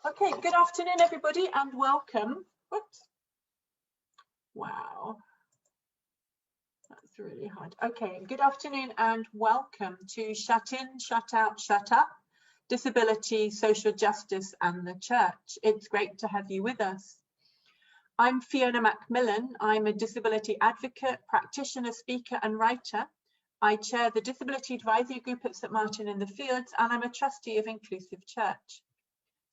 Okay, good afternoon, everybody, and welcome. Whoops. Wow, that's really hard. Okay, good afternoon and welcome to Shut In, Shut Out, Shut Up, Disability, Social Justice and the Church. It's great to have you with us. I'm Fiona Macmillan. I'm a disability advocate, practitioner, speaker and writer. I chair the Disability Advisory Group at St Martin in the Fields, and I'm a trustee of Inclusive Church.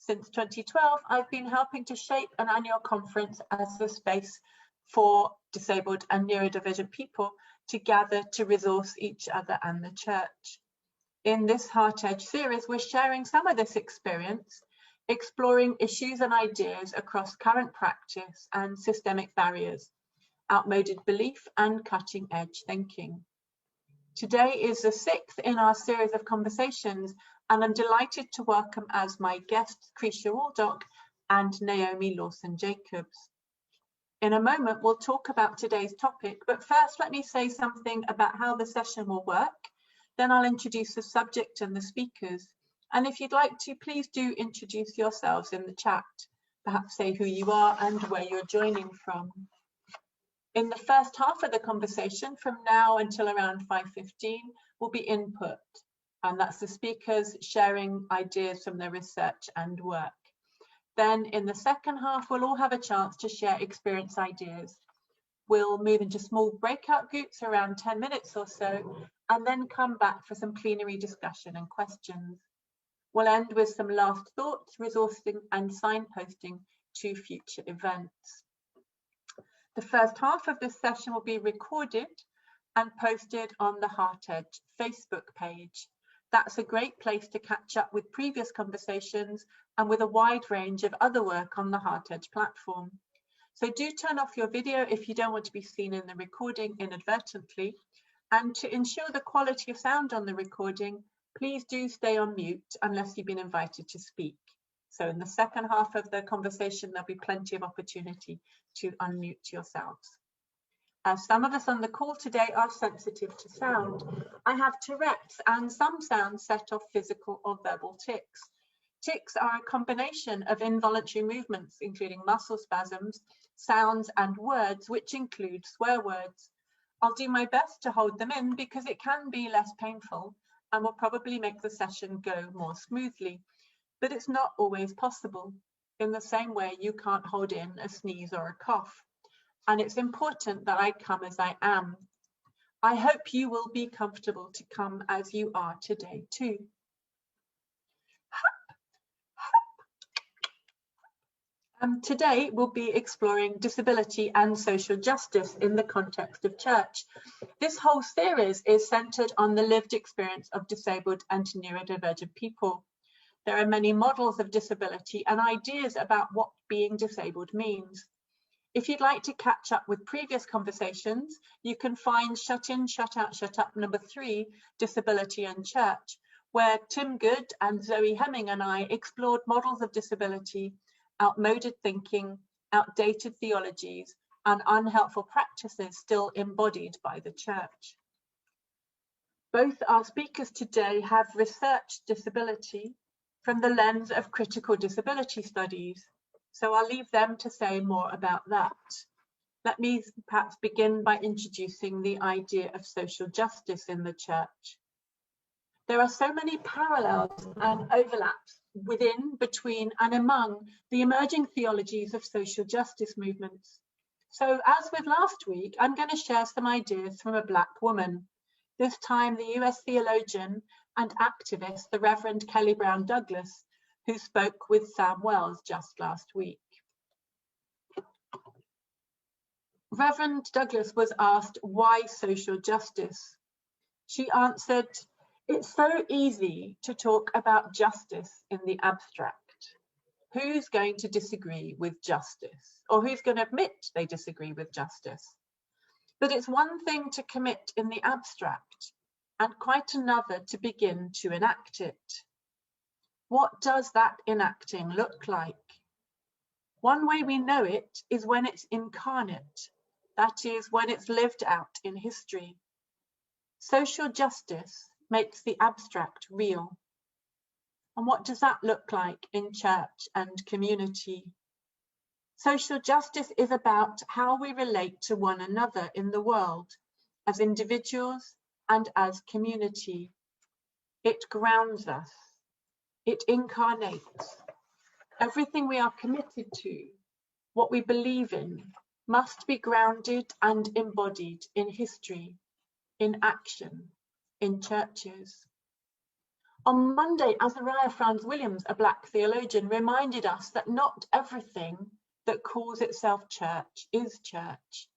Since 2012, I've been helping to shape an annual conference as a space for disabled and neurodivergent people to gather to resource each other and the church. In this Heart Edge series, we're sharing some of this experience, exploring issues and ideas across current practice and systemic barriers, outmoded belief and cutting edge thinking. Today is the sixth in our series of conversations, and I'm delighted to welcome as my guests Krisha Waldock and Naomi Lawson-Jacobs. In a moment, we'll talk about today's topic, but first let me say something about how the session will work. Then I'll introduce the subject and the speakers. And if you'd like to, please do introduce yourselves in the chat. Perhaps say who you are and where you're joining from. In the first half of the conversation, from now until around 5:15, will be input. And that's the speakers sharing ideas from their research and work. Then in the second half, we'll all have a chance to share experience ideas. We'll move into small breakout groups around 10 minutes or so, and then come back for some plenary discussion and questions. We'll end with some last thoughts, resourcing and signposting to future events. The first half of this session will be recorded and posted on the Heart Edge Facebook page. That's a great place to catch up with previous conversations and with a wide range of other work on the Heart Edge platform. So do turn off your video if you don't want to be seen in the recording inadvertently. And to ensure the quality of sound on the recording, please do stay on mute unless you've been invited to speak. So in the second half of the conversation, there'll be plenty of opportunity to unmute yourselves. As some of us on the call today are sensitive to sound, I have Tourette's, and some sounds set off physical or verbal tics. Tics are a combination of involuntary movements, including muscle spasms, sounds and words, which include swear words. I'll do my best to hold them in because it can be less painful and will probably make the session go more smoothly. But it's not always possible. In the same way, you can't hold in a sneeze or a cough. And it's important that I come as I am. I hope you will be comfortable to come as you are today too. Today we'll be exploring disability and social justice in the context of church. This whole series is centered on the lived experience of disabled and neurodivergent people. There are many models of disability and ideas about what being disabled means. If you'd like to catch up with previous conversations, you can find Shut In, Shut Out, Shut Up number 3, Disability and Church, where Tim Good and Zoe Hemming and I explored models of disability, outmoded thinking, outdated theologies, and unhelpful practices still embodied by the church. Both our speakers today have researched disability from the lens of critical disability studies. So I'll leave them to say more about that. Let me perhaps begin by introducing the idea of social justice in the church. There are so many parallels and overlaps within, between, and among the emerging theologies of social justice movements. So as with last week, I'm going to share some ideas from a Black woman, this time the US theologian and activist, the Reverend Kelly Brown Douglas, who spoke with Sam Wells just last week. Reverend Douglas was asked, why social justice? She answered, it's so easy to talk about justice in the abstract. Who's going to disagree with justice? Or who's going to admit they disagree with justice? But it's one thing to commit in the abstract and quite another to begin to enact it. What does that enacting look like? One way we know it is when it's incarnate, that is, when it's lived out in history. Social justice makes the abstract real. And what does that look like in church and community? Social justice is about how we relate to one another in the world, as individuals and as community. It grounds us. It incarnates. Everything we are committed to, what we believe in, must be grounded and embodied in history, in action, in churches. On Monday, Azariah Franz Williams, a Black theologian, reminded us that not everything that calls itself church is church,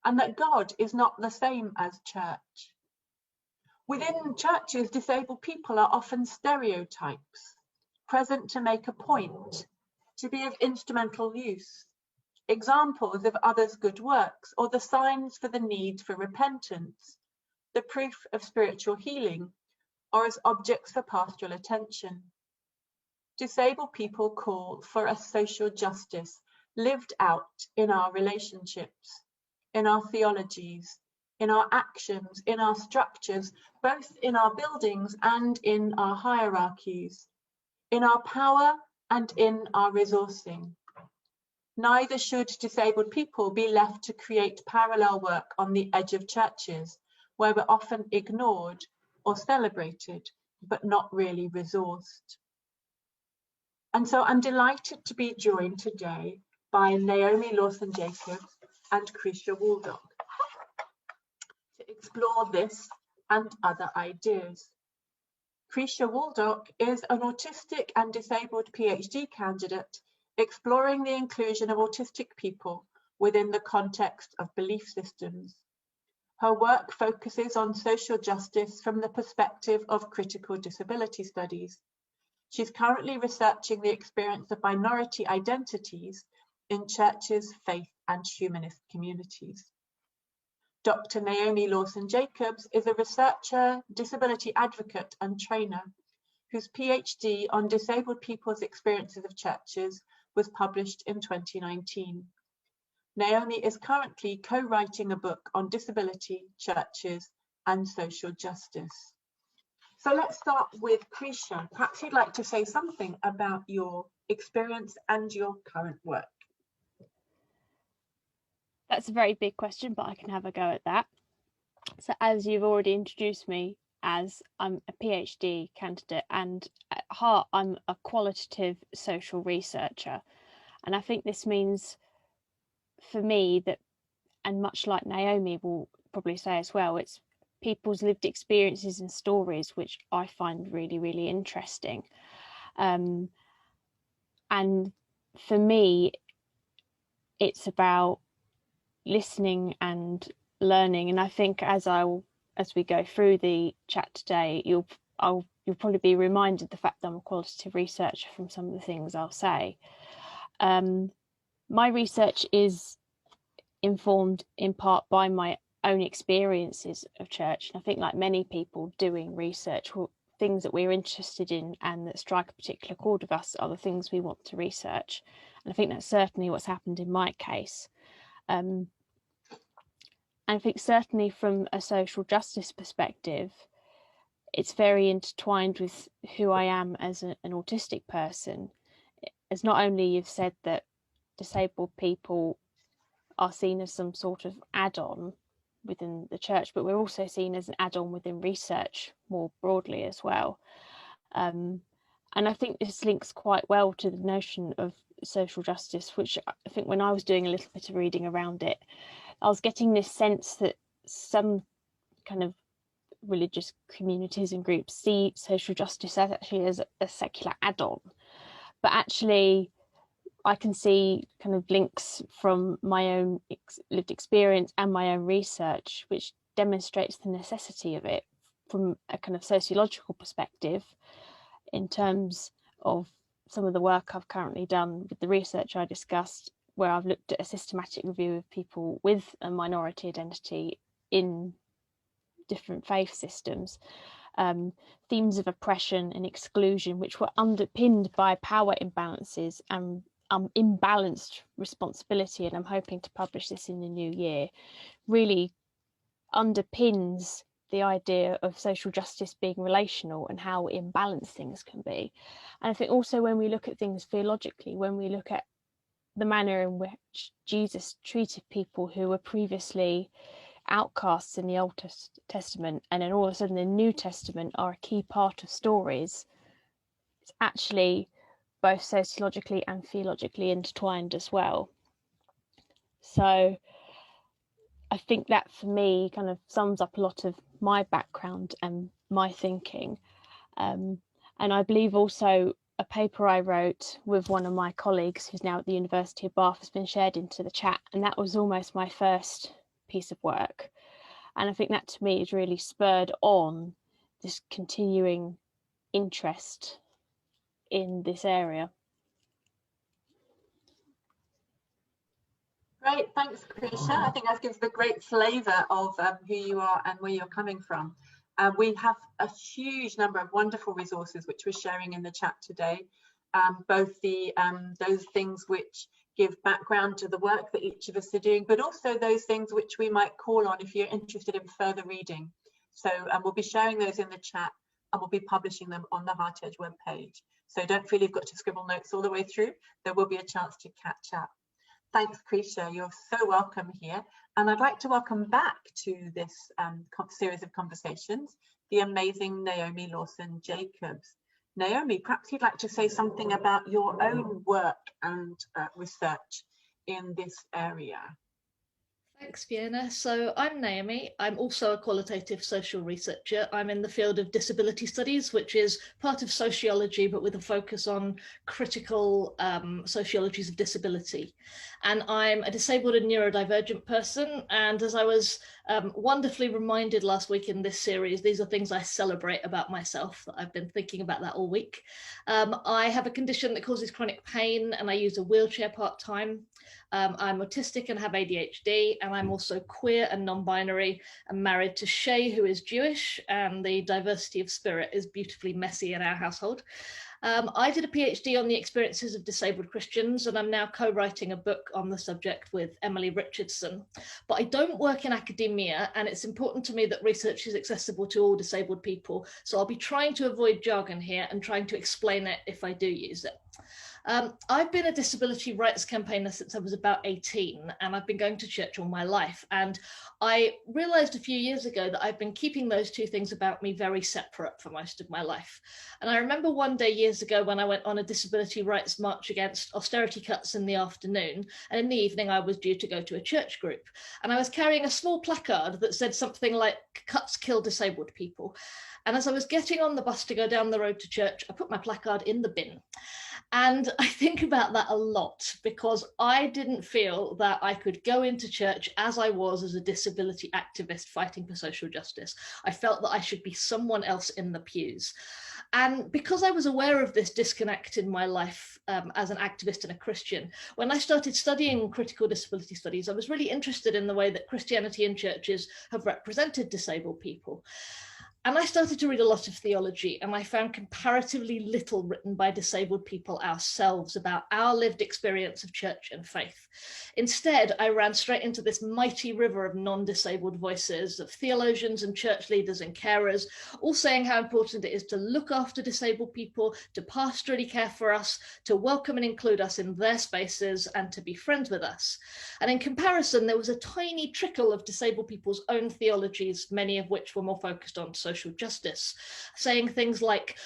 and that God is not the same as church. Within churches, disabled people are often stereotypes, present to make a point, to be of instrumental use, examples of others' good works, or the signs for the need for repentance, the proof of spiritual healing, or as objects for pastoral attention. Disabled people call for a social justice lived out in our relationships, in our theologies, in our actions, in our structures, both in our buildings and in our hierarchies, in our power and in our resourcing. Neither should disabled people be left to create parallel work on the edge of churches, where we're often ignored or celebrated, but not really resourced. And so I'm delighted to be joined today by Naomi Lawson-Jacobs and Krisha Waldock to explore this and other ideas. Krisha Waldock is an autistic and disabled PhD candidate exploring the inclusion of autistic people within the context of belief systems. Her work focuses on social justice from the perspective of critical disability studies. She's currently researching the experience of minority identities in churches, faith, and humanist communities. Dr. Naomi Lawson-Jacobs is a researcher, disability advocate, and trainer whose PhD on disabled people's experiences of churches was published in 2019. Naomi is currently co-writing a book on disability, churches, and social justice. So let's start with Krisha. Perhaps you'd like to say something about your experience and your current work. That's a very big question, but I can have a go at that. So as you've already introduced me as, I'm a PhD candidate, and at heart I'm a qualitative social researcher. And I think this means for me that, and much like Naomi will probably say as well, it's people's lived experiences and stories which I find really, really interesting. And for me, it's about listening and learning. And I think as we go through the chat today, you'll probably be reminded the fact that I'm a qualitative researcher from some of the things I'll say. My research is informed in part by my own experiences of church, and I think like many people doing research, things that we're interested in and that strike a particular chord with us are the things we want to research. And I think that's certainly what's happened in my case. And I think certainly from a social justice perspective, it's very intertwined with who I am as an autistic person. As not only you've said that disabled people are seen as some sort of add-on within the church, but we're also seen as an add-on within research more broadly as well. And I think this links quite well to the notion of social justice, which I think when I was doing a little bit of reading around it, I was getting this sense that some kind of religious communities and groups see social justice as a secular add-on, but actually I can see kind of links from my own lived experience and my own research, which demonstrates the necessity of it from a kind of sociological perspective, in terms of some of the work I've currently done with the research I discussed, where I've looked at a systematic review of people with a minority identity in different faith systems, themes of oppression and exclusion, which were underpinned by power imbalances and imbalanced responsibility, and I'm hoping to publish this in the new year, really underpins the idea of social justice being relational and how imbalanced things can be. And I think also when we look at things theologically, when we look at the manner in which Jesus treated people who were previously outcasts in the Old Testament, and then all of a sudden the New Testament are a key part of stories, it's actually both sociologically and theologically intertwined as well. So I think that for me kind of sums up a lot of my background and my thinking. And I believe also a paper I wrote with one of my colleagues who's now at the University of Bath has been shared into the chat, and that was almost my first piece of work. And I think that to me is really spurred on this continuing interest in this area. Great, thanks, Krisha. I think that gives a great flavour of who you are and where you're coming from. We have a huge number of wonderful resources which we're sharing in the chat today, both the those things which give background to the work that each of us are doing, but also those things which we might call on if you're interested in further reading. So we'll be sharing those in the chat, and we'll be publishing them on the HeartEdge webpage. So don't feel you've got to scribble notes all the way through. There will be a chance to catch up. Thanks, Krisha. You're so welcome here. And I'd like to welcome back to this series of conversations, the amazing Naomi Lawson-Jacobs. Naomi, perhaps you'd like to say something about your own work and research in this area. Thanks, Fiona. So I'm Naomi. I'm also a qualitative social researcher. I'm in the field of disability studies, which is part of sociology, but with a focus on critical sociologies of disability. And I'm a disabled and neurodivergent person. And as I was wonderfully reminded last week in this series, these are things I celebrate about myself. I've been thinking about that all week. I have a condition that causes chronic pain, and I use a wheelchair part-time. I'm autistic and have ADHD, and I'm also queer and non-binary. I'm married to Shay, who is Jewish, and the diversity of spirit is beautifully messy in our household. I did a PhD on the experiences of disabled Christians, and I'm now co-writing a book on the subject with Emily Richardson. But I don't work in academia, and it's important to me that research is accessible to all disabled people. So I'll be trying to avoid jargon here and trying to explain it if I do use it. I've been a disability rights campaigner since I was about 18, and I've been going to church all my life. And I realized a few years ago that I've been keeping those two things about me very separate for most of my life. And I remember one day years ago when I went on a disability rights march against austerity cuts in the afternoon, and in the evening I was due to go to a church group. And I was carrying a small placard that said something like, "Cuts kill disabled people." And as I was getting on the bus to go down the road to church, I put my placard in the bin. And I think about that a lot, because I didn't feel that I could go into church as I was as a disability activist fighting for social justice. I felt that I should be someone else in the pews. And because I was aware of this disconnect in my life as an activist and a Christian, when I started studying critical disability studies, I was really interested in the way that Christianity and churches have represented disabled people. And I started to read a lot of theology, and I found comparatively little written by disabled people ourselves about our lived experience of church and faith. Instead, I ran straight into this mighty river of non-disabled voices, of theologians and church leaders and carers, all saying how important it is to look after disabled people, to pastorally care for us, to welcome and include us in their spaces, and to be friends with us. And in comparison, there was a tiny trickle of disabled people's own theologies, many of which were more focused on social justice, saying things like,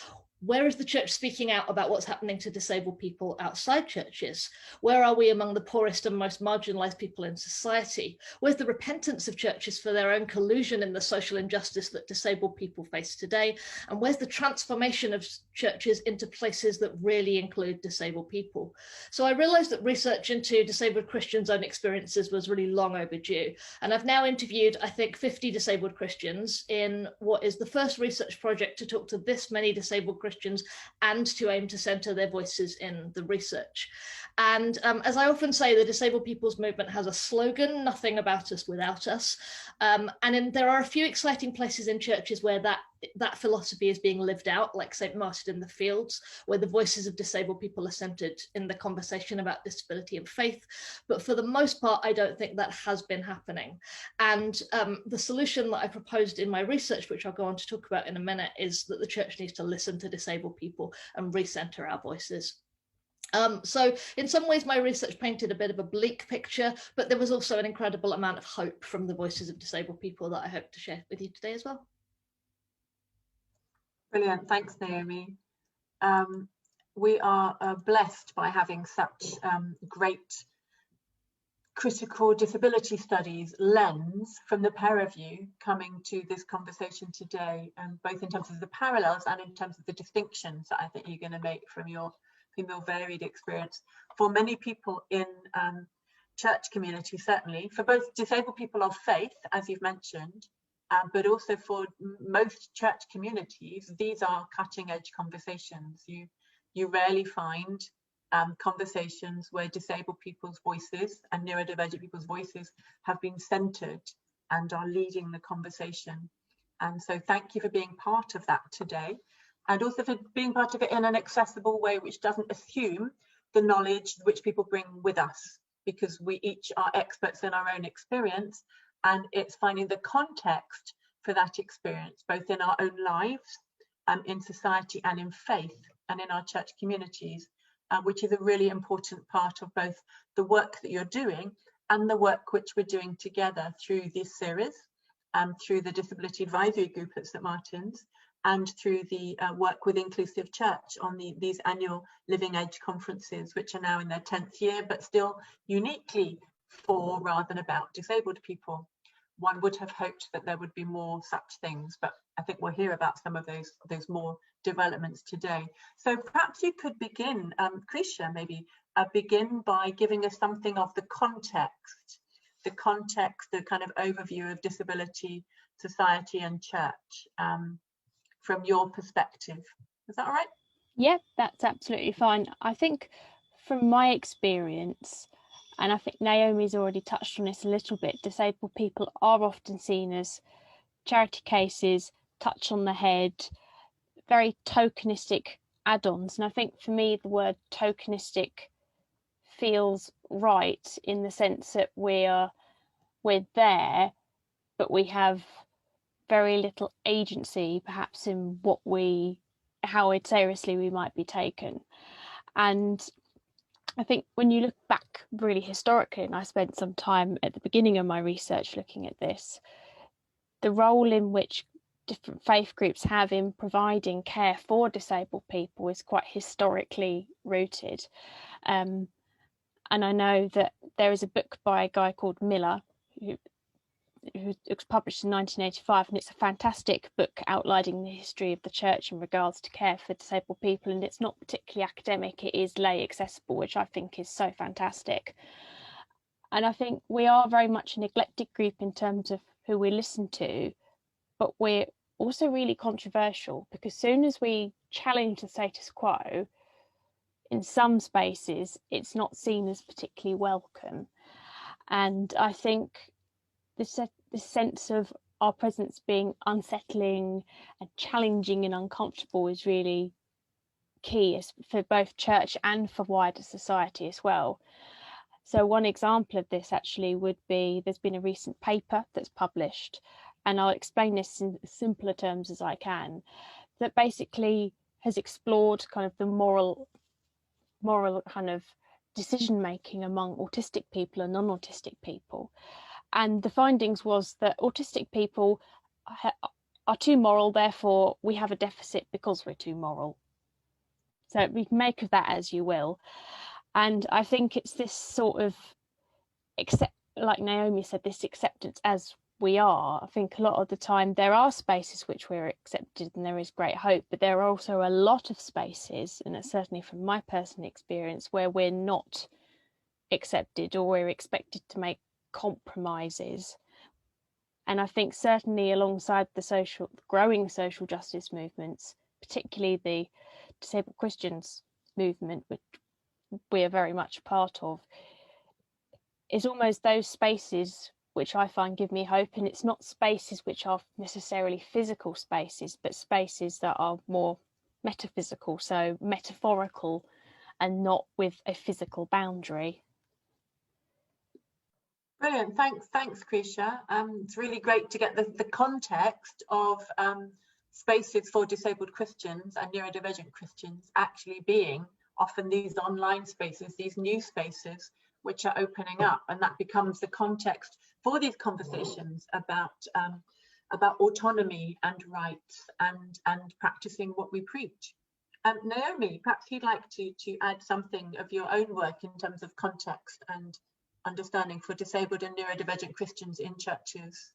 where is the church speaking out about what's happening to disabled people outside churches? Where are we among the poorest and most marginalized people in society? Where's the repentance of churches for their own collusion in the social injustice that disabled people face today? And where's the transformation of churches into places that really include disabled people? So I realized that research into disabled Christians' own experiences was really long overdue. And I've now interviewed, I think, 50 disabled Christians in what is the first research project to talk to this many disabled Christians and to aim to centre their voices in the research. And as I often say, the Disabled People's Movement has a slogan, nothing about us without us. There are a few exciting places in churches where that that philosophy is being lived out, like St. Martin in the Fields, where the voices of disabled people are centered in the conversation about disability and faith. But for the most part, I don't think that has been happening. And the solution that I proposed in my research, which I'll go on to talk about in a minute, is that the church needs to listen to disabled people and recenter our voices. So in some ways, my research painted a bit of a bleak picture, but there was also an incredible amount of hope from the voices of disabled people that I hope to share with you today as well. Brilliant, thanks Naomi. We are blessed by having such great critical disability studies lens from the pair of you coming to this conversation today, both in terms of the parallels and in terms of the distinctions that I think you're going to make from your varied experience. For many people in church community, certainly, for both disabled people of faith, as you've mentioned, but also for most church communities, these are cutting edge conversations. You rarely find conversations where disabled people's voices and neurodivergent people's voices have been centered and are leading the conversation. And so thank you for being part of that today, and also for being part of it in an accessible way, which doesn't assume the knowledge which people bring with us, because we each are experts in our own experience, and it's finding the context for that experience, both in our own lives, in society and in faith and in our church communities, which is a really important part of both the work that you're doing and the work which we're doing together through this series, through the Disability Advisory Group at St. Martin's, and through the work with Inclusive Church on these annual Living Edge conferences, which are now in their 10th year, but still uniquely for rather than about disabled people. One would have hoped that there would be more such things, but I think we'll hear about some of those more developments today. So perhaps you could begin, Krisha, maybe begin by giving us something of the context, the kind of overview of disability, society and church from your perspective. Is that all right? Yeah, that's absolutely fine. I think from my experience, and I think Naomi's already touched on this a little bit, disabled people are often seen as charity cases, touch on the head, very tokenistic add-ons. And I think for me, the word tokenistic feels right in the sense that we're there, but we have very little agency, perhaps, in how seriously we might be taken. And I think when you look back really historically, and I spent some time at the beginning of my research looking at this, the role in which different faith groups have in providing care for disabled people is quite historically rooted. And I know that there is a book by a guy called Miller, who was published in 1985, and it's a fantastic book outlining the history of the church in regards to care for disabled people, and it's not particularly academic, it is lay accessible, which I think is so fantastic. And I think we are very much an eclectic group in terms of who we listen to, but we're also really controversial, because as soon as we challenge the status quo, in some spaces it's not seen as particularly welcome. And I think the sense of our presence being unsettling and challenging and uncomfortable is really key for both church and for wider society as well. So one example of this actually would be, there's been a recent paper that's published, and I'll explain this in as simpler terms as I can, that basically has explored kind of the moral kind of decision making among autistic people and non-autistic people. And the findings was that autistic people are too moral, therefore we have a deficit because we're too moral. So we can make of that as you will. And I think it's this sort of, like Naomi said, this acceptance as we are. I think a lot of the time there are spaces which we're accepted and there is great hope, but there are also a lot of spaces, and it's certainly from my personal experience, where we're not accepted or we're expected to make compromises. And I think certainly alongside the growing social justice movements, particularly the Disabled Christians movement, which we are very much part of, is almost those spaces which I find give me hope. And it's not spaces which are necessarily physical spaces, but spaces that are more metaphysical, so metaphorical and not with a physical boundary. Brilliant, thanks Krisha. It's really great to get the context of spaces for disabled Christians and neurodivergent Christians actually being often these online spaces, these new spaces which are opening up, and that becomes the context for these conversations about autonomy and rights and practicing what we preach. Naomi, perhaps you'd like to add something of your own work in terms of context and understanding for disabled and neurodivergent Christians in churches.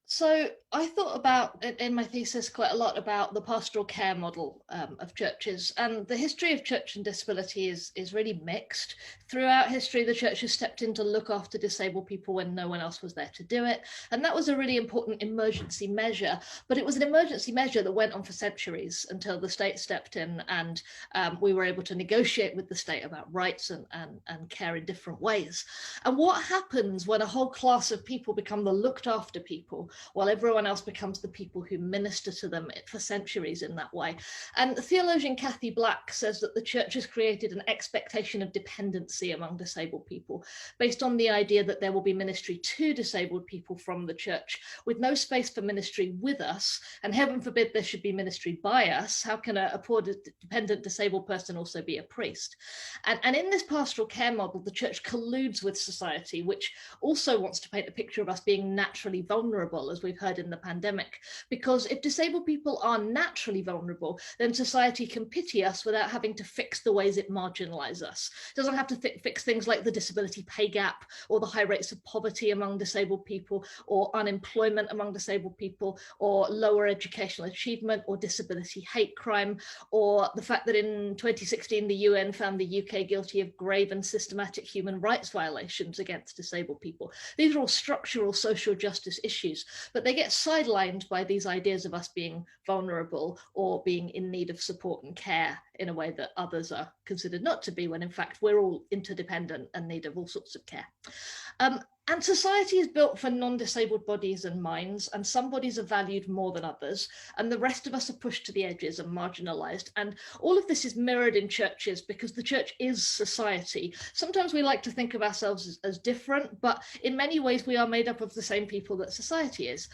So I thought about, in my thesis, quite a lot about the pastoral care model of churches, and the history of church and disability is really mixed. Throughout history, the church has stepped in to look after disabled people when no one else was there to do it, and that was a really important emergency measure, but it was an emergency measure that went on for centuries until the state stepped in and we were able to negotiate with the state about rights and care in different ways. And what happens when a whole class of people become the looked after people, while everyone else becomes the people who minister to them for centuries in that way? And theologian Kathy Black says that the church has created an expectation of dependency among disabled people, based on the idea that there will be ministry to disabled people from the church, with no space for ministry with us, and heaven forbid there should be ministry by us. How can a poor dependent disabled person also be a priest? And in this pastoral care model, the church colludes with society, which also wants to paint a picture of us being naturally vulnerable, as we've heard in the pandemic, because if disabled people are naturally vulnerable, then society can pity us without having to fix the ways it marginalizes us. It doesn't have to fix things like the disability pay gap, or the high rates of poverty among disabled people, or unemployment among disabled people, or lower educational achievement, or disability hate crime, or the fact that in 2016 the UN found the UK guilty of grave and systematic human rights violations against disabled people. These are all structural social justice issues, but they get sidelined by these ideas of us being vulnerable or being in need of support and care in a way that others are considered not to be, when in fact we're all interdependent and need of all sorts of care. And society is built for non-disabled bodies and minds, and some bodies are valued more than others, and the rest of us are pushed to the edges and marginalized. And all of this is mirrored in churches, because the church is society. Sometimes we like to think of ourselves as different, but in many ways we are made up of the same people that society is.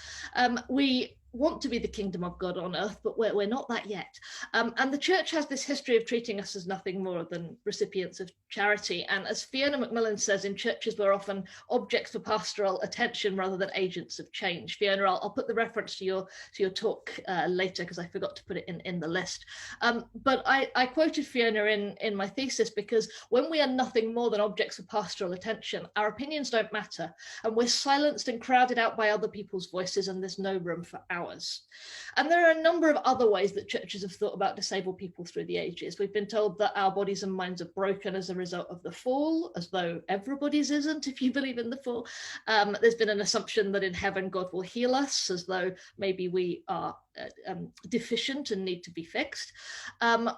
We want to be the kingdom of God on earth, but we're not that yet. And the church has this history of treating us as nothing more than recipients of charity. And as Fiona McMillan says, in churches we're often objects for pastoral attention rather than agents of change. Fiona, I'll put the reference to your talk later, because I forgot to put it in the list. But I quoted Fiona in my thesis because when we are nothing more than objects of pastoral attention, our opinions don't matter, and we're silenced and crowded out by other people's voices, and there's no room for ours. And there are a number of other ways that churches have thought about disabled people through the ages. We've been told that our bodies and minds are broken as a result of the fall, as though everybody's isn't, if you believe in the fall. There's been an assumption that in heaven God will heal us, as though maybe we are deficient and need to be fixed.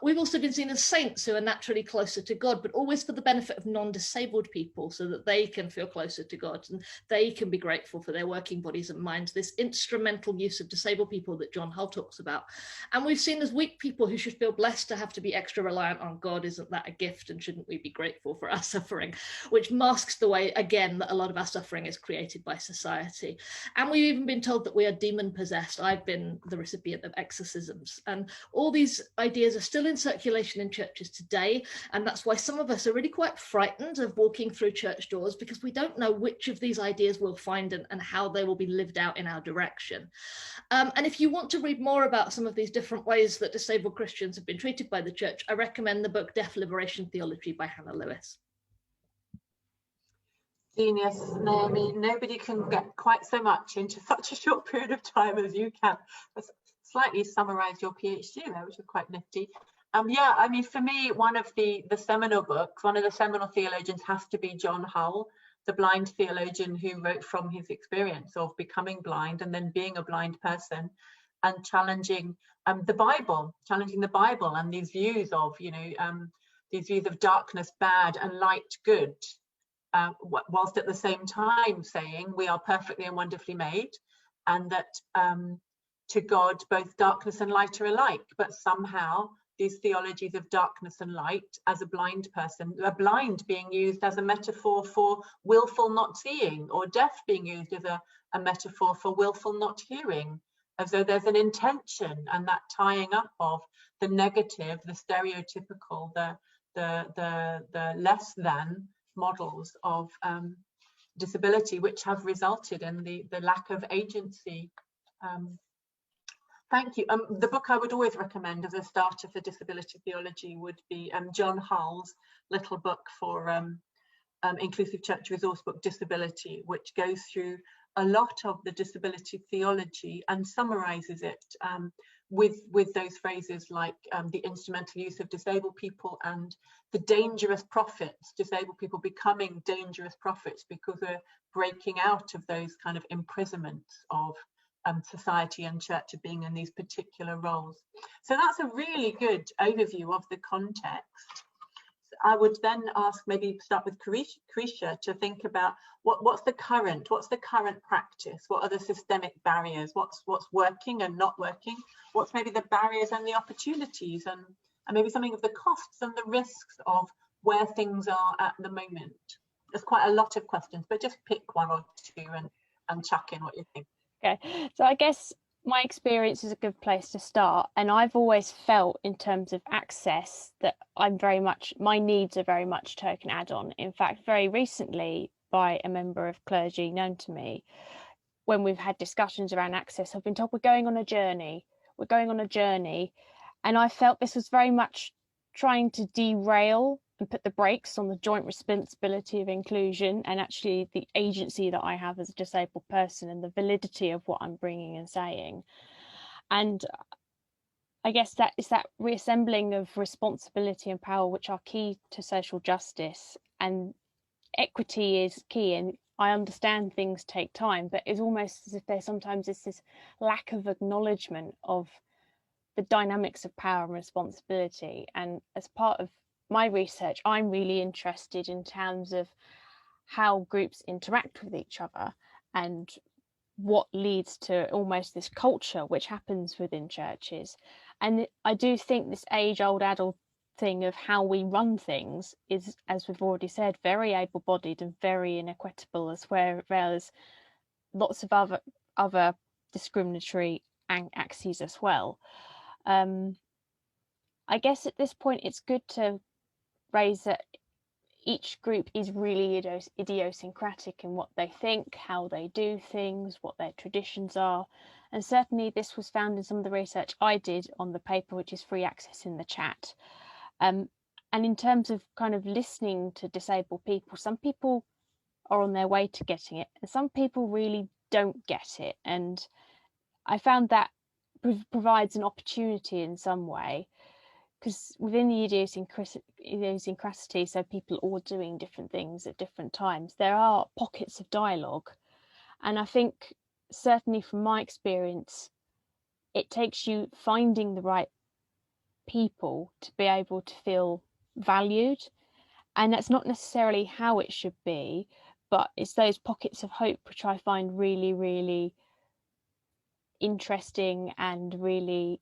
We've also been seen as saints who are naturally closer to God, but always for the benefit of non-disabled people, so that they can feel closer to God and they can be grateful for their working bodies and minds, this instrumental use of disabled people that John Hull talks about. And we've seen as weak people who should feel blessed to have to be extra reliant on God. Isn't that a gift, and shouldn't we be grateful for our suffering? Which masks the way, again, that a lot of our suffering is created by society. And we've even been told that we are demon possessed. I've been the recipient of exorcisms, and all these ideas are still in circulation in churches today, and that's why some of us are really quite frightened of walking through church doors, because we don't know which of these ideas we'll find and how they will be lived out in our direction. And if you want to read more about some of these different ways that disabled Christians have been treated by the church, I recommend the book Deaf Liberation Theology by Hannah Lewis. Genius, Naomi. Nobody can get quite so much into such a short period of time as you can. That's slightly summarised your PhD there, which is quite nifty. Yeah, I mean, for me, one of the seminal books, one of the seminal theologians has to be John Hull, the blind theologian who wrote from his experience of becoming blind and then being a blind person, and challenging the Bible and these views of, these views of darkness bad and light good. whilst at the same time saying we are perfectly and wonderfully made, and that to God both darkness and light are alike, but somehow these theologies of darkness and light, as a blind person, a blind being used as a metaphor for willful not seeing, or deaf being used as a metaphor for willful not hearing, as though there's an intention, and that tying up of the negative, the stereotypical, the less than models of disability, which have resulted in the lack of agency. Thank you. The book I would always recommend as a starter for disability theology would be John Hull's little book for Inclusive Church resource book, Disability, which goes through a lot of the disability theology and summarizes it with those phrases like the instrumental use of disabled people and the dangerous prophets, disabled people becoming dangerous prophets because we're breaking out of those kind of imprisonments of society and church of being in these particular roles. So that's a really good overview of the context. I would then ask, maybe start with Carisha to think about what's the current practice, what are the systemic barriers, what's working and not working, what's maybe the barriers and the opportunities, and maybe something of the costs and the risks of where things are at the moment. There's quite a lot of questions, but just pick one or two and chuck in what you think. Okay, so I guess my experience is a good place to start, and I've always felt in terms of access that my needs are very much token add-on. In fact, very recently by a member of clergy known to me, when we've had discussions around access, I've been told we're going on a journey, and I felt this was very much trying to derail and put the brakes on the joint responsibility of inclusion and actually the agency that I have as a disabled person and the validity of what I'm bringing and saying. And I guess that is that reassembling of responsibility and power, which are key to social justice, and equity is key. And I understand things take time, but it's almost as if there sometimes is this lack of acknowledgement of the dynamics of power and responsibility. And as part of my research, I'm really interested in terms of how groups interact with each other and what leads to almost this culture which happens within churches. And I do think this age-old adult thing of how we run things is, as we've already said, very able-bodied and very inequitable, as well as lots of other discriminatory axes as well. I guess at this point it's good to raise that each group is really idiosyncratic in what they think, how they do things, what their traditions are. And certainly this was found in some of the research I did on the paper, which is free access in the chat. And in terms of kind of listening to disabled people, some people are on their way to getting it, and some people really don't get it. And I found that provides an opportunity in some way, because within the idiosyncrasy, so people all doing different things at different times, there are pockets of dialogue. And I think certainly from my experience, it takes you finding the right people to be able to feel valued. And that's not necessarily how it should be, but it's those pockets of hope which I find really, really interesting and really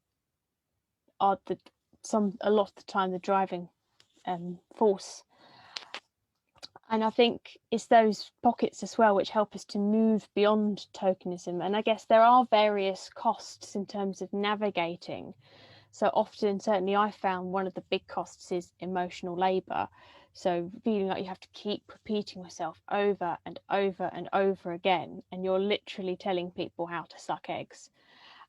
are a lot of the time the driving force. And I think it's those pockets as well which help us to move beyond tokenism. And I guess there are various costs in terms of navigating. So often, certainly I found one of the big costs is emotional labour. So feeling like you have to keep repeating yourself over and over and over again, and you're literally telling people how to suck eggs.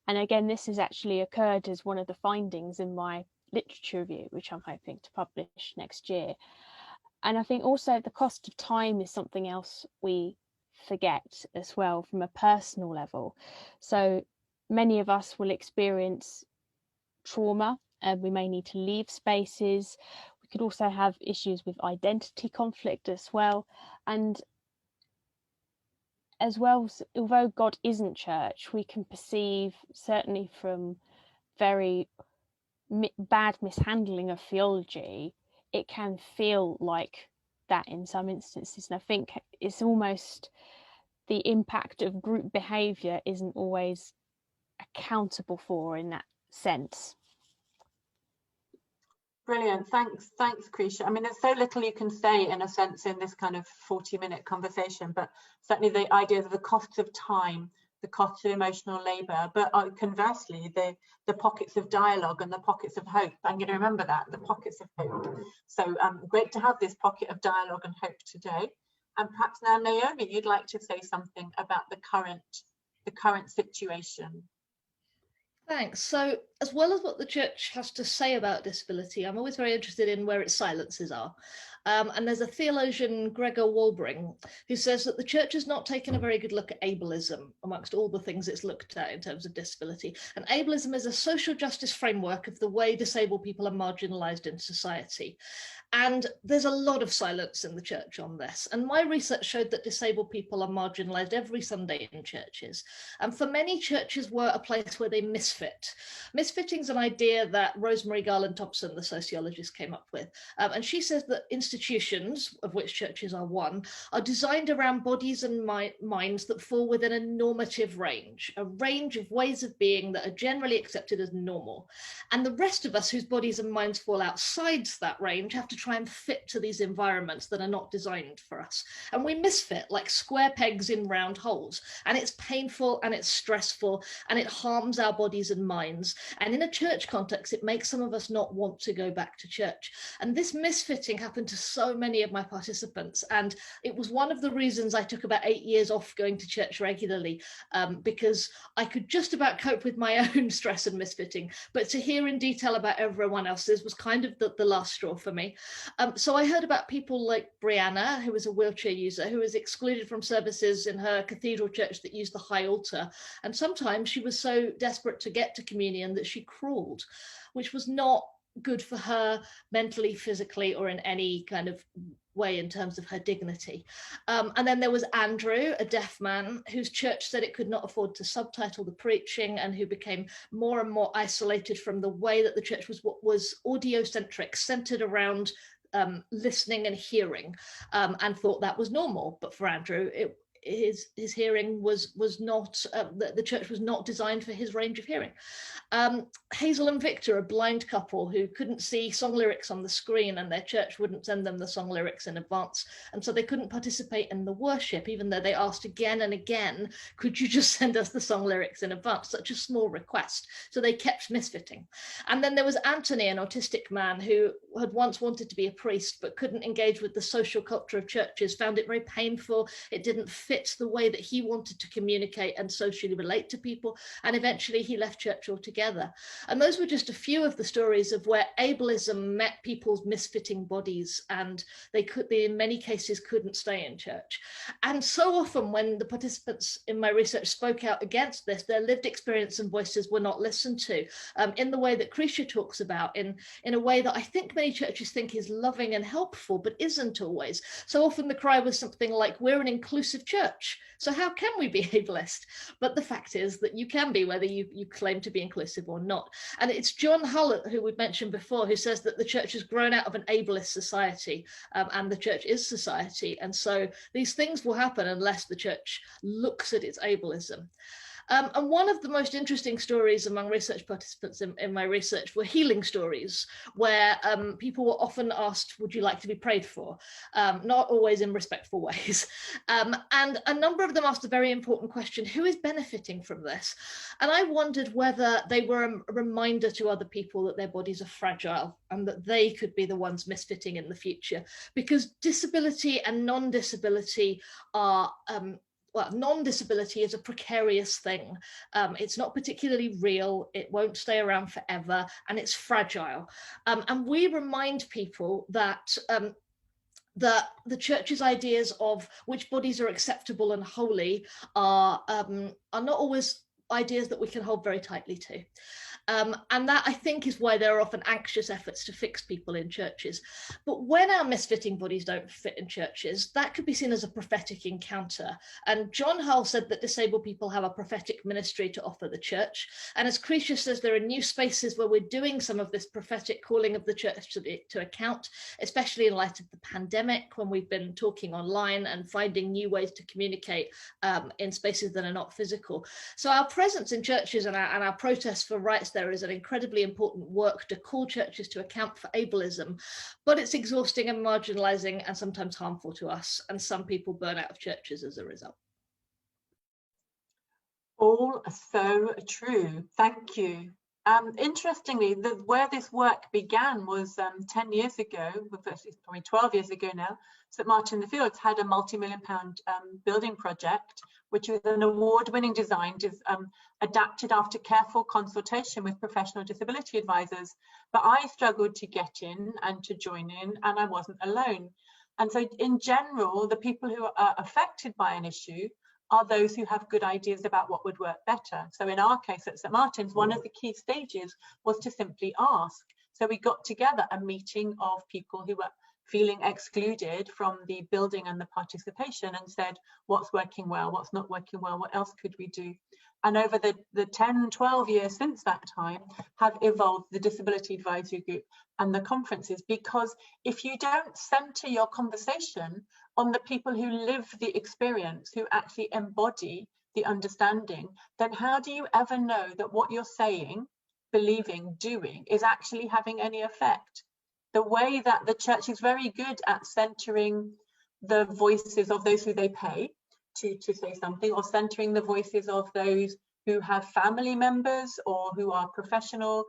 And again, this has actually occurred as one of the findings in my literature review, which I'm hoping to publish next year. And I think also the cost of time is something else we forget as well from a personal level. So many of us will experience trauma, and we may need to leave spaces. We could also have issues with identity conflict as well. And as well, although God isn't church, we can perceive, certainly from very bad mishandling of theology, it can feel like that in some instances. And I think it's almost the impact of group behaviour isn't always accountable for in that sense. Brilliant. Thanks, Krisha. I mean, there's so little you can say in a sense in this kind of 40-minute conversation, but certainly the idea of the costs of time, the costs of emotional labour, but conversely, the pockets of dialogue and the pockets of hope. I'm going to remember that, the pockets of hope. So great to have this pocket of dialogue and hope today. And perhaps now, Naomi, you'd like to say something about the current situation. Thanks. So, as well as what the church has to say about disability, I'm always very interested in where its silences are. And there's a theologian, Gregor Walbring, who says that the church has not taken a very good look at ableism amongst all the things it's looked at in terms of disability. And ableism is a social justice framework of the way disabled people are marginalised in society. And there's a lot of silence in the church on this. And my research showed that disabled people are marginalised every Sunday in churches. And for many, churches were a place where they misfit. Misfitting is an idea that Rosemary Garland Thompson, the sociologist, came up with. And she says that institutions, of which churches are one, are designed around bodies and minds that fall within a normative range, a range of ways of being that are generally accepted as normal. And the rest of us whose bodies and minds fall outside that range have to try and fit to these environments that are not designed for us. And we misfit like square pegs in round holes. And it's painful and it's stressful and it harms our bodies and minds. And in a church context, it makes some of us not want to go back to church. And this misfitting happened to so many of my participants. And it was one of the reasons I took about 8 years off going to church regularly, because I could just about cope with my own stress and misfitting. But to hear in detail about everyone else's was kind of the last straw for me. So I heard about people like Brianna, who was a wheelchair user, who was excluded from services in her cathedral church that used the high altar. And sometimes she was so desperate to get to communion that she crawled, which was not good for her mentally, physically, or in any kind of way in terms of her dignity. And then there was Andrew, a deaf man whose church said it could not afford to subtitle the preaching and who became more and more isolated from the way that the church was audio-centric, centered around listening and hearing, and thought that was normal. But for Andrew, his hearing was not, the church was not designed for his range of hearing. Hazel and Victor, a blind couple who couldn't see song lyrics on the screen, and their church wouldn't send them the song lyrics in advance, and so they couldn't participate in the worship, even though they asked again and again, could you just send us the song lyrics in advance? Such a small request. So they kept misfitting. And then there was Anthony, an autistic man who had once wanted to be a priest but couldn't engage with the social culture of churches, found it very painful, it didn't fit the way that he wanted to communicate and socially relate to people, and eventually he left church altogether. And those were just a few of the stories of where ableism met people's misfitting bodies, and they in many cases couldn't stay in church. And so often when the participants in my research spoke out against this, their lived experience and voices were not listened to, in the way that Krisha talks about, in a way that I think many churches think is loving and helpful, but isn't always. So often the cry was something like, we're an inclusive church, so how can we be ableist? But the fact is that you can be, whether you claim to be inclusive or not. And it's John Hull, who we've mentioned before, who says that the church has grown out of an ableist society, and the church is society. And so these things will happen unless the church looks at its ableism. And one of the most interesting stories among research participants in my research were healing stories, where people were often asked, would you like to be prayed for? Not always in respectful ways. And a number of them asked a very important question, who is benefiting from this? And I wondered whether they were a reminder to other people that their bodies are fragile and that they could be the ones misfitting in the future, because disability and non-disability are well, non-disability is a precarious thing. It's not particularly real, it won't stay around forever, and it's fragile. And we remind people that the church's ideas of which bodies are acceptable and holy are not always ideas that we can hold very tightly to. And that, I think, is why there are often anxious efforts to fix people in churches. But when our misfitting bodies don't fit in churches, that could be seen as a prophetic encounter. And John Hull said that disabled people have a prophetic ministry to offer the church. And as Krisha says, there are new spaces where we're doing some of this prophetic calling of the church to account, especially in light of the pandemic, when we've been talking online and finding new ways to communicate in spaces that are not physical. So our presence in churches and our protests for rights there is an incredibly important work to call churches to account for ableism, but it's exhausting and marginalizing and sometimes harmful to us, and some people burn out of churches as a result. All so true. Thank you. Interestingly, where this work began was 10 years ago, probably 12 years ago now. St Martin in the Fields had a multi-million-pound building project, which was an award-winning design adapted after careful consultation with professional disability advisors. But I struggled to get in and to join in, and I wasn't alone. And so in general, the people who are affected by an issue are those who have good ideas about what would work better. So in our case at St Martin's, one of the key stages was to simply ask. So we got together a meeting of people who were feeling excluded from the building and the participation and said, what's working well, what's not working well, what else could we do? And over the 10, 12 years since that time have evolved the Disability Advisory Group and the conferences, because if you don't center your conversation on the people who live the experience, who actually embody the understanding, then how do you ever know that what you're saying, believing, doing is actually having any effect? The way that the church is very good at centering the voices of those who they pay to say something, or centering the voices of those who have family members or who are professional,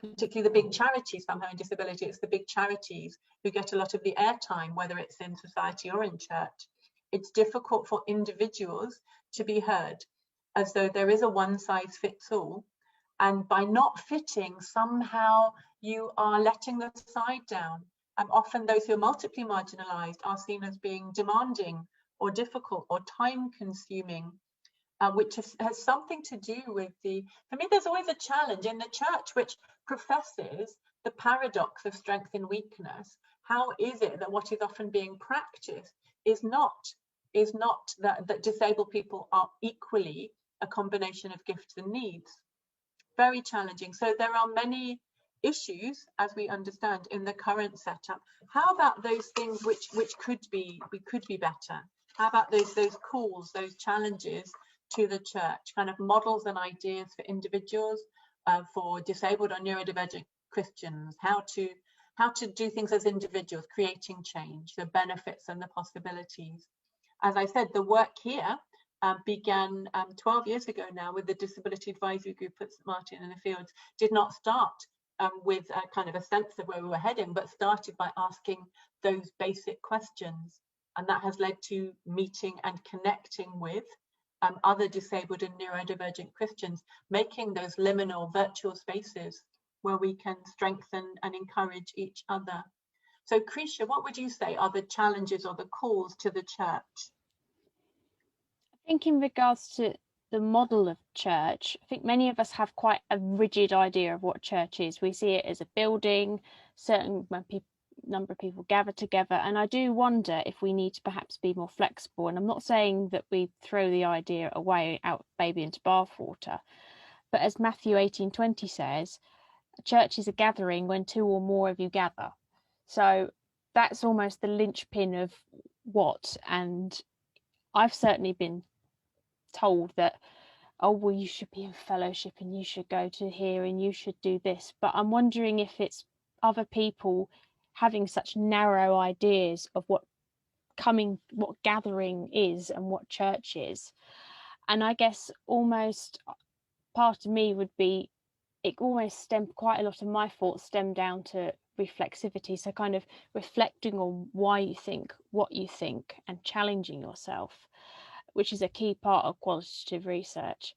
particularly the big charities. Somehow in disability, it's the big charities who get a lot of the airtime, whether it's in society or in church. It's difficult for individuals to be heard, as though there is a one size fits all. And by not fitting, somehow you are letting the side down. And often those who are multiply marginalized are seen as being demanding or difficult or time consuming, which has something to do with for me, there's always a challenge in the church which professes the paradox of strength and weakness. How is it that what is often being practiced is not that disabled people are equally a combination of gifts and needs? Very challenging. So there are many issues, as we understand, in the current setup. How about those things which could be better? How about those calls, those challenges to the church, kind of models and ideas for individuals, for disabled or neurodivergent Christians, how to do things as individuals, creating change, the benefits and the possibilities. As I said, the work here began 12 years ago now with the Disability Advisory Group at St Martin in the Fields. Did not start with a kind of a sense of where we were heading, but started by asking those basic questions. And that has led to meeting and connecting with other disabled and neurodivergent Christians, making those liminal virtual spaces where we can strengthen and encourage each other. So Krisha, what would you say are the challenges or the calls to the church? I think in regards to the model of church, I think many of us have quite a rigid idea of what church is. We see it as a building, certain number of people gather together, and I do wonder if we need to perhaps be more flexible. And I'm not saying that we throw the idea away, out baby into bathwater, but as Matthew 18:20 says, a church is a gathering when two or more of you gather. So that's almost the linchpin of what, and I've certainly been told that, oh, well, you should be in fellowship and you should go to here and you should do this. But I'm wondering if it's other people having such narrow ideas of what gathering is and what church is. And I guess almost part of me would be, it almost stemmed, quite a lot of my thoughts stem down to reflexivity. So kind of reflecting on why you think what you think and challenging yourself, which is a key part of qualitative research,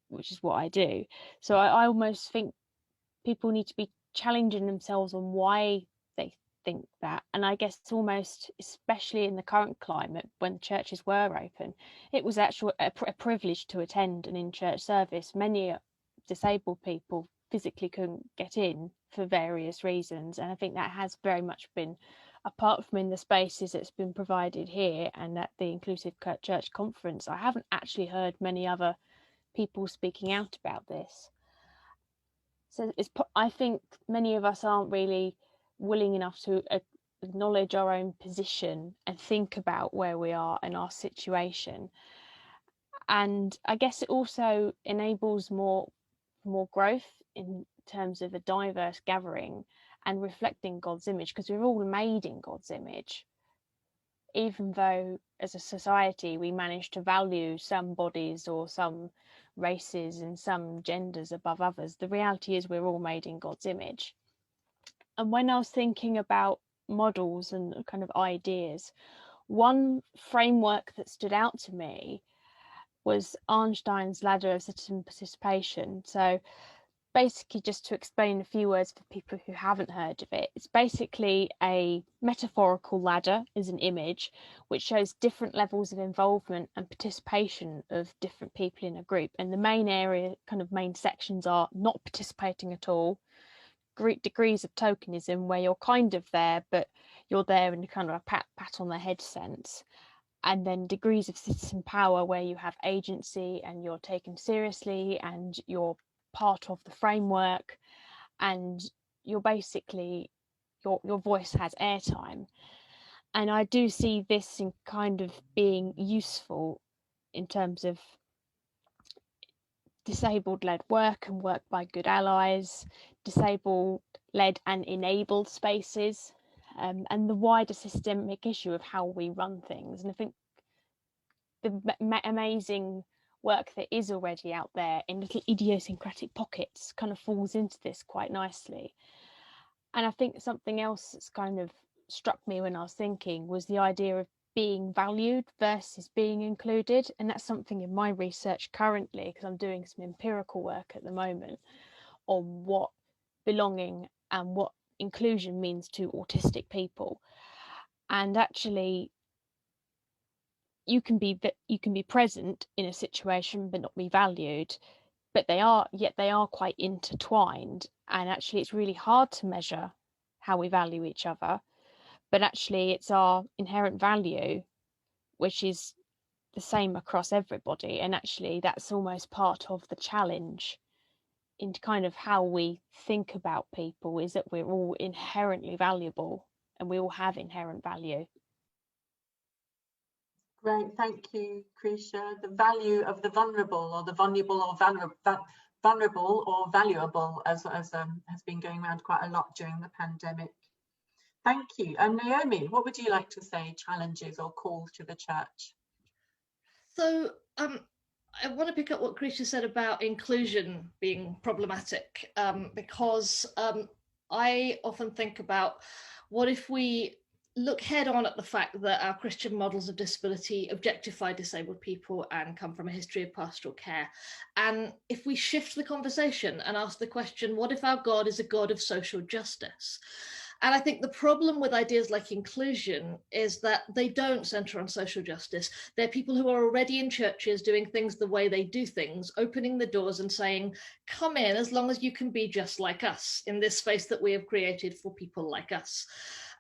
which is what I do. So I almost think people need to be challenging themselves on why they think that. And I guess it's almost, especially in the current climate when churches were open, it was actually a privilege to attend an in-church service. Many disabled people physically couldn't get in for various reasons, and I think that has very much been, apart from in the spaces that's been provided here and at the Inclusive Church Conference, I haven't actually heard many other people speaking out about this. So I think many of us aren't really willing enough to acknowledge our own position and think about where we are and our situation. And I guess it also enables more growth in terms of a diverse gathering and reflecting God's image, because we're all made in God's image. Even though as a society we manage to value some bodies or some races and some genders above others, the reality is we're all made in God's image. And when I was thinking about models and kind of ideas, one framework that stood out to me was Arnstein's ladder of citizen participation. So basically, just to explain a few words for people who haven't heard of it, it's basically a metaphorical ladder as an image which shows different levels of involvement and participation of different people in a group. And the main sections are not participating at all, degrees of tokenism where you're kind of there, but you're there in kind of a pat on the head sense. And then degrees of citizen power where you have agency and you're taken seriously and you're part of the framework and you're basically your voice has airtime. And I do see this in kind of being useful in terms of disabled led work and work by good allies, disabled led and enabled spaces, and the wider systemic issue of how we run things. And I think the amazing work that is already out there in little idiosyncratic pockets kind of falls into this quite nicely. And I think something else that's kind of struck me when I was thinking was the idea of being valued versus being included. And that's something in my research currently, because I'm doing some empirical work at the moment on what belonging and what inclusion means to autistic people. And actually, you can be present in a situation but not be valued, but they are quite intertwined. And actually it's really hard to measure how we value each other, but actually it's our inherent value which is the same across everybody. And actually that's almost part of the challenge in kind of how we think about people, is that we're all inherently valuable and we all have inherent value. Great, thank you, Krisha. The value of the vulnerable, or the vulnerable or vulnerable or valuable, as has been going around quite a lot during the pandemic. Thank you. And Naomi, what would you like to say, challenges or calls to the church? So I want to pick up what Krisha said about inclusion being problematic, because I often think about, what if we look head on at the fact that our Christian models of disability objectify disabled people and come from a history of pastoral care? And if we shift the conversation and ask the question, what if our God is a God of social justice? And I think the problem with ideas like inclusion is that they don't center on social justice. They're people who are already in churches doing things the way they do things, opening the doors and saying, come in as long as you can be just like us in this space that we have created for people like us.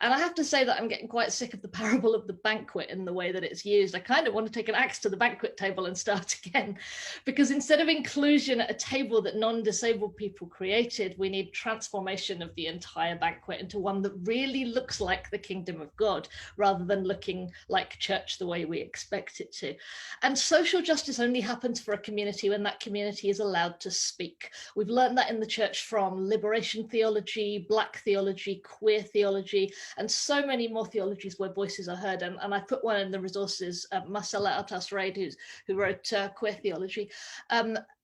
And I have to say that I'm getting quite sick of the parable of the banquet in the way that it's used. I kind of want to take an axe to the banquet table and start again, because instead of inclusion at a table that non-disabled people created, we need transformation of the entire banquet into one that really looks like the kingdom of God, rather than looking like church the way we expect it to. And social justice only happens for a community when that community is allowed to speak. We've learned that in the church from liberation theology, Black theology, queer theology, and so many more theologies where voices are heard. And I put one in the resources, Marcela Altas-Reid, who wrote Queer Theology,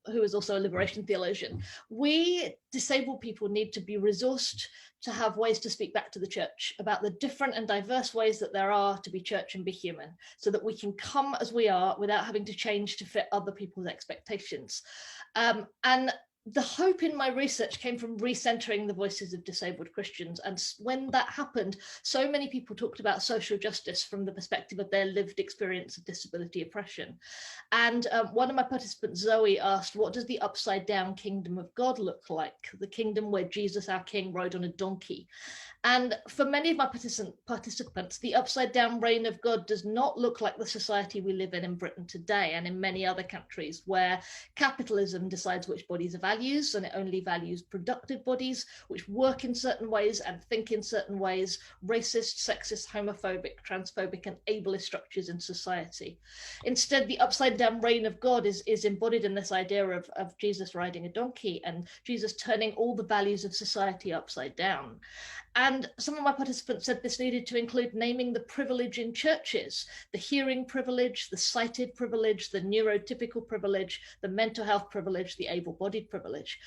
who is also a liberation theologian. We disabled people need to be resourced to have ways to speak back to the church about the different and diverse ways that there are to be church and be human, so that we can come as we are without having to change to fit other people's expectations. And the hope in my research came from recentering the voices of disabled Christians. And when that happened, so many people talked about social justice from the perspective of their lived experience of disability oppression. And one of my participants, Zoe, asked, what does the upside down kingdom of God look like? The kingdom where Jesus, our King, rode on a donkey. And for many of my participants, the upside down reign of God does not look like the society we live in Britain today and in many other countries, where capitalism decides which bodies are values, and it only values productive bodies, which work in certain ways and think in certain ways, racist, sexist, homophobic, transphobic, and ableist structures in society. Instead, the upside down reign of God is embodied in this idea of Jesus riding a donkey and Jesus turning all the values of society upside down. And some of my participants said this needed to include naming the privilege in churches, the hearing privilege, the sighted privilege, the neurotypical privilege, the mental health privilege, the able-bodied privilege.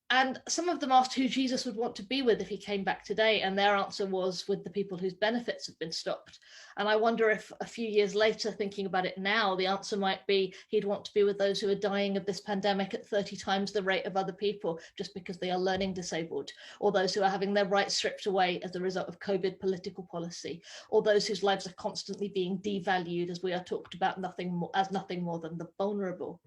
And some of them asked who Jesus would want to be with if he came back today, and their answer was with the people whose benefits have been stopped. And I wonder if a few years later, thinking about it now, the answer might be he'd want to be with those who are dying of this pandemic at 30 times the rate of other people just because they are learning disabled, or those who are having their rights stripped away as a result of COVID political policy, or those whose lives are constantly being devalued as we are talked about nothing more than the vulnerable.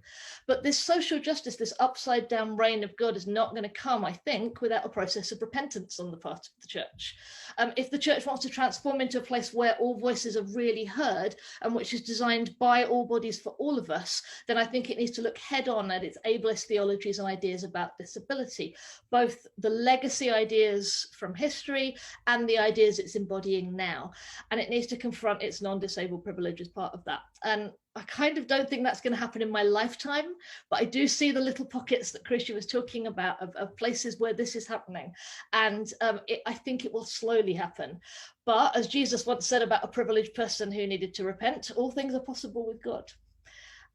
But this social justice, this upside down reign of God is not going to come, I think, without a process of repentance on the part of the church. If the church wants to transform into a place where all voices are really heard and which is designed by all bodies for all of us, then I think it needs to look head on at its ableist theologies and ideas about disability, both the legacy ideas from history and the ideas it's embodying now. And it needs to confront its non-disabled privilege as part of that. And I kind of don't think that's going to happen in my lifetime, but I do see the little pockets that Krisha was talking about of places where this is happening. And I think it will slowly happen. But as Jesus once said about a privileged person who needed to repent, all things are possible with God.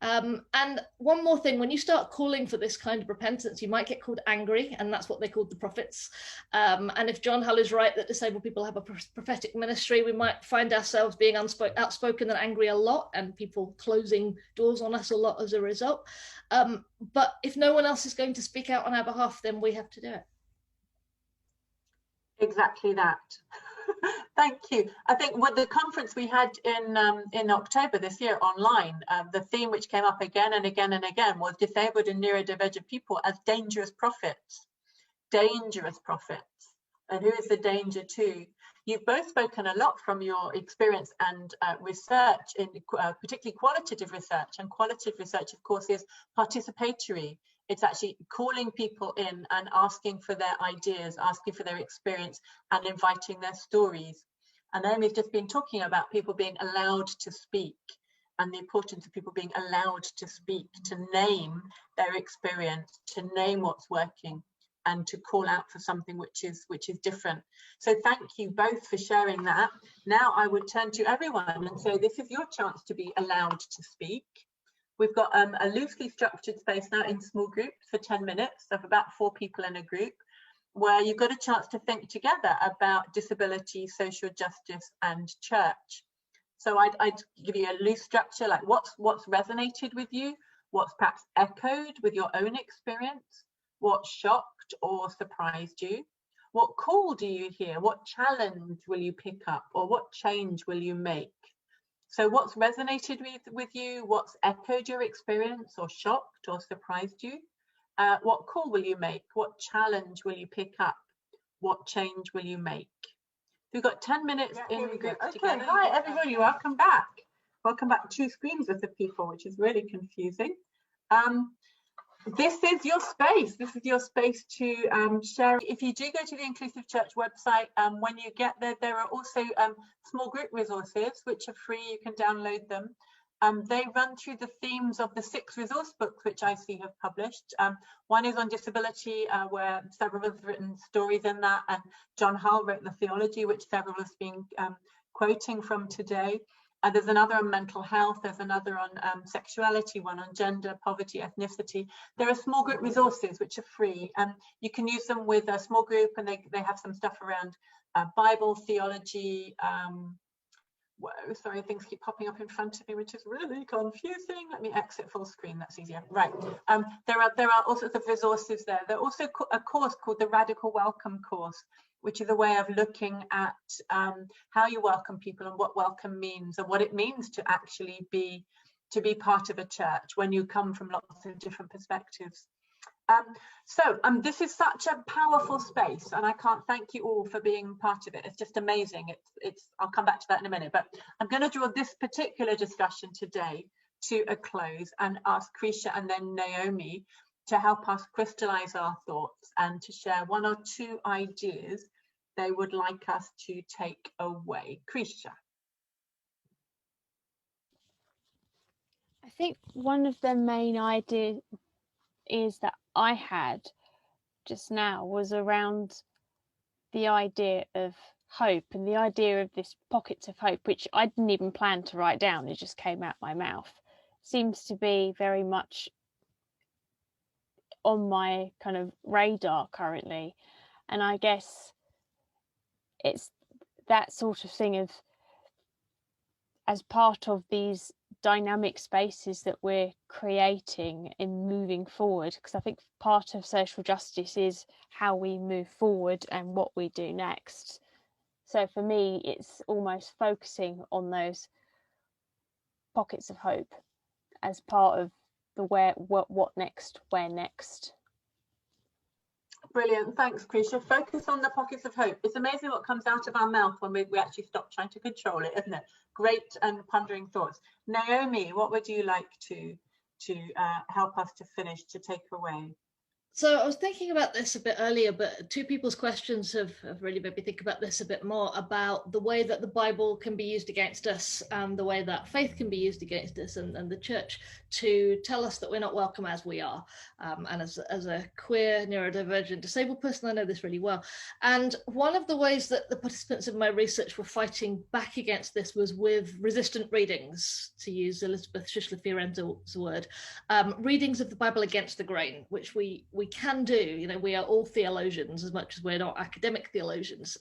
And one more thing, when you start calling for this kind of repentance, you might get called angry, and that's what they called the prophets. And if John Hull is right that disabled people have a prophetic ministry, we might find ourselves being outspoken and angry a lot, and people closing doors on us a lot as a result. But if no one else is going to speak out on our behalf, then we have to do it. Exactly that. Thank you. I think what the conference we had in October this year online, the theme which came up again and again and again was disabled and neurodivergent people as dangerous prophets. Dangerous prophets. And who is the danger to? You've both spoken a lot from your experience and research, in particularly qualitative research. And qualitative research, of course, is participatory. It's actually calling people in and asking for their ideas, asking for their experience, and inviting their stories. And Amy's just been talking about people being allowed to speak, and the importance of people being allowed to speak, to name their experience, to name what's working, and to call out for something which is different. So thank you both for sharing that. Now I would turn to everyone and say this is your chance to be allowed to speak. We've got a loosely structured space now in small groups for 10 minutes of about 4 people in a group, where you've got a chance to think together about disability, social justice, and church. So I'd give you a loose structure, like what's resonated with you, what's perhaps echoed with your own experience, what shocked or surprised you, what call do you hear, what challenge will you pick up, or what change will you make? So what's resonated with you, what's echoed your experience or shocked or surprised you? What call will you make? What challenge will you pick up? What change will you make? We've got 10 minutes in the group together. Hi everybody, welcome back. Welcome back. 2 screens with the people, which is really confusing. This is your space. This is your space to share. If you do go to the Inclusive Church website, when you get there, there are also small group resources, which are free. You can download them. They run through the themes of the 6 resource books, which I see have published. One is on disability, where several have written stories in that, and John Hull wrote the theology, which several have been quoting from today. There's another on mental health, there's another on sexuality, one on gender, poverty, ethnicity. There are small group resources which are free, and you can use them with a small group, and they have some stuff around Bible, theology, Whoa, sorry, things keep popping up in front of me, which is really confusing. Let me exit full screen, that's easier. Right, there are all sorts of resources there. There's also a course called the Radical Welcome course, which is a way of looking at how you welcome people and what welcome means and what it means to actually be part of a church when you come from lots of different perspectives. This is such a powerful space, and I can't thank you all for being part of it. It's just amazing. I'll come back to that in a minute, but I'm going to draw this particular discussion today to a close and ask Krisha and then Naomi to help us crystallize our thoughts and to share one or two ideas they would like us to take away. Krisha. I think one of the main ideas that I had just now was around the idea of hope and the idea of this pockets of hope, which I didn't even plan to write down, it just came out my mouth. Seems to be very much on my kind of radar currently, and I guess it's that sort of thing of, as part of these dynamic spaces that we're creating in moving forward, because I think part of social justice is how we move forward and what we do next. So for me, it's almost focusing on those pockets of hope as part of the what next, where next. Brilliant, thanks Krisha. Focus on the pockets of hope. It's amazing what comes out of our mouth when we actually stop trying to control it, isn't it? Great and pondering thoughts. Naomi, what would you like to help us to finish, to take away? So I was thinking about this a bit earlier, but two people's questions have really made me think about this a bit more, about the way that the Bible can be used against us and the way that faith can be used against us and the church to tell us that we're not welcome as we are. And as a queer, neurodivergent, disabled person, I know this really well. And one of the ways that the participants in my research were fighting back against this was with resistant readings, to use Elizabeth Schischler-Fiorenza's word, readings of the Bible against the grain, which we can do. You know, we are all theologians as much as we're not academic theologians.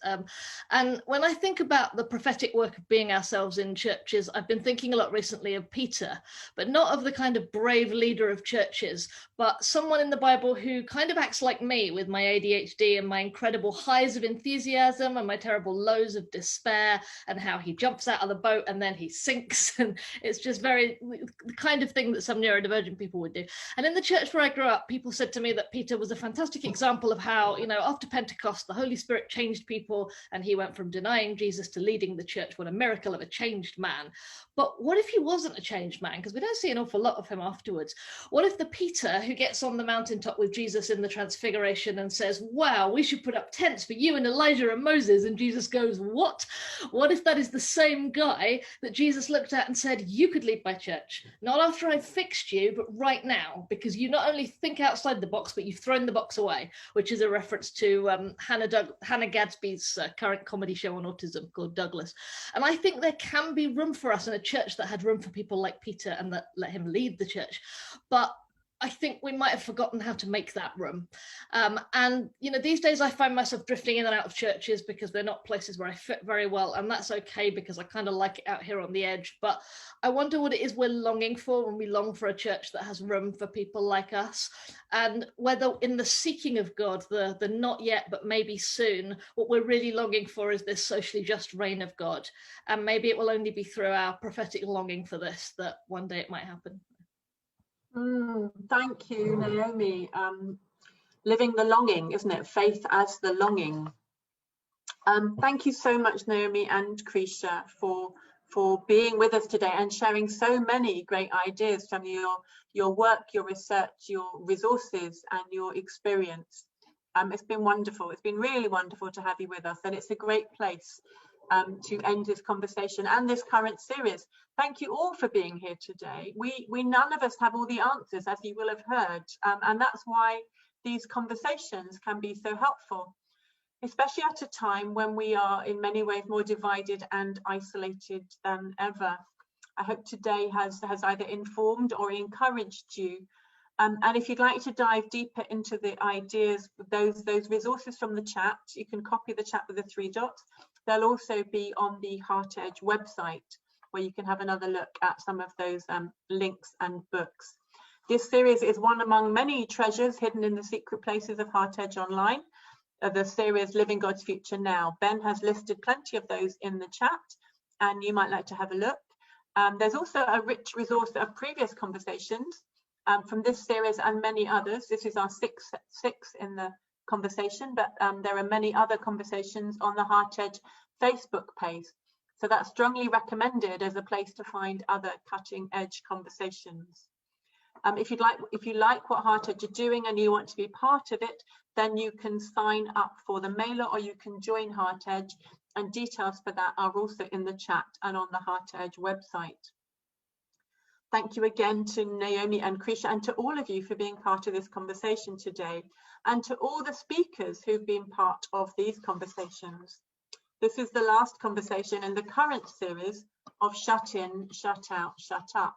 And when I think about the prophetic work of being ourselves in churches, I've been thinking a lot recently of Peter, but not of the kind of brave leader of churches, but someone in the Bible who kind of acts like me, with my ADHD and my incredible highs of enthusiasm and my terrible lows of despair, and how he jumps out of the boat and then he sinks. And it's just very the kind of thing that some neurodivergent people would do. And in the church where I grew up, people said to me that Peter was a fantastic example of how, you know, after Pentecost, the Holy Spirit changed people and he went from denying Jesus to leading the church. What a miracle of a changed man. But what if he wasn't a changed man? Because we don't see an awful lot of him afterwards. What if the Peter who gets on the mountaintop with Jesus in the Transfiguration and says, wow, we should put up tents for you and Elijah and Moses, and Jesus goes, what? What if that is the same guy that Jesus looked at and said, you could lead my church, not after I've fixed you, but right now, because you not only think outside the box, but you've thrown the box away, which is a reference to Hannah Gadsby's current comedy show on autism called Douglas. And I think there can be room for us in a church that had room for people like Peter and that let him lead the church. But I think we might have forgotten how to make that room. And, you know, these days I find myself drifting in and out of churches because they're not places where I fit very well. And that's okay, because I kind of like it out here on the edge. But I wonder what it is we're longing for when we long for a church that has room for people like us. And whether in the seeking of God, the not yet, but maybe soon, what we're really longing for is this socially just reign of God. And maybe it will only be through our prophetic longing for this that one day it might happen. Thank you, Naomi. Living the longing, isn't it? Faith as the longing. Thank you so much, Naomi and Krisha, for being with us today and sharing so many great ideas from your work, your research, your resources, and your experience. It's been wonderful. It's been really wonderful to have you with us, and it's a great place to end this conversation and this current series. Thank you all for being here today. We none of us have all the answers, as you will have heard, and that's why these conversations can be so helpful, especially at a time when we are in many ways more divided and isolated than ever. I hope today has either informed or encouraged you And if you'd like to dive deeper into the ideas, those resources from the chat, you can copy the chat with the 3 dots. They'll also be on the HeartEdge website, where you can have another look at some of those links and books. This series is one among many treasures hidden in the secret places of HeartEdge Online, the series Living God's Future Now. Ben has listed plenty of those in the chat, and you might like to have a look. There's also a rich resource of previous conversations from this series and many others. This is our sixth in the conversation, but there are many other conversations on the HeartEdge Facebook page. So that's strongly recommended as a place to find other cutting edge conversations. If you like what HeartEdge are doing and you want to be part of it, then you can sign up for the mailer, or you can join HeartEdge, and details for that are also in the chat and on the HeartEdge website. Thank you again to Naomi and Krisha, and to all of you for being part of this conversation today, and to all the speakers who've been part of these conversations. This is the last conversation in the current series of Shut In, Shut Out, Shut Up.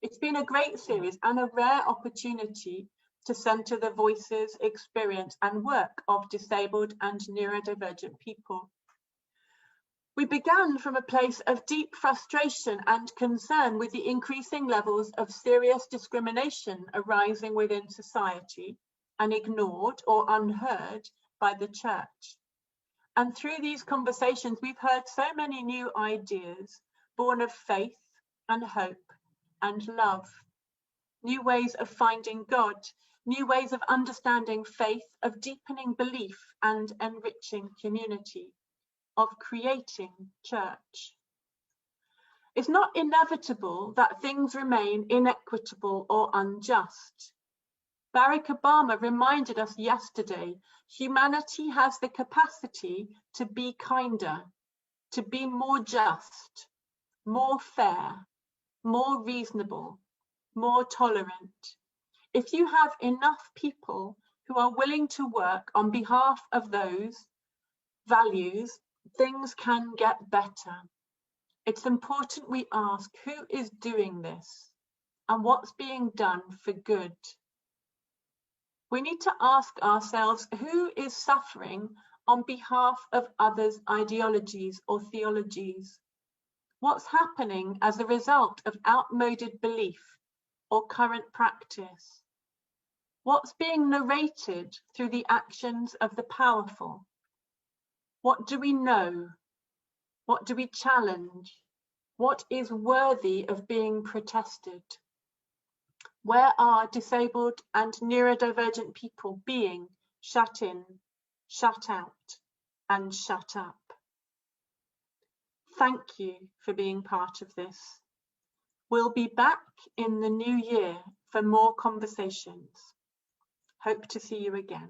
It's been a great series and a rare opportunity to centre the voices, experience and work of disabled and neurodivergent people. We began from a place of deep frustration and concern with the increasing levels of serious discrimination arising within society and ignored or unheard by the church. And through these conversations, we've heard so many new ideas born of faith and hope and love, new ways of finding God, new ways of understanding faith, of deepening belief and enriching community, of creating church. It's not inevitable that things remain inequitable or unjust. Barack Obama reminded us yesterday, humanity has the capacity to be kinder, to be more just, more fair, more reasonable, more tolerant. If you have enough people who are willing to work on behalf of those values, things can get better. It's important we ask who is doing this and what's being done for good. We need to ask ourselves who is suffering on behalf of others' ideologies or theologies. What's happening as a result of outmoded belief or current practice? What's being narrated through the actions of the powerful? What do we know? What do we challenge? What is worthy of being protested? Where are disabled and neurodivergent people being shut in, shut out, and shut up? Thank you for being part of this. We'll be back in the new year for more conversations. Hope to see you again.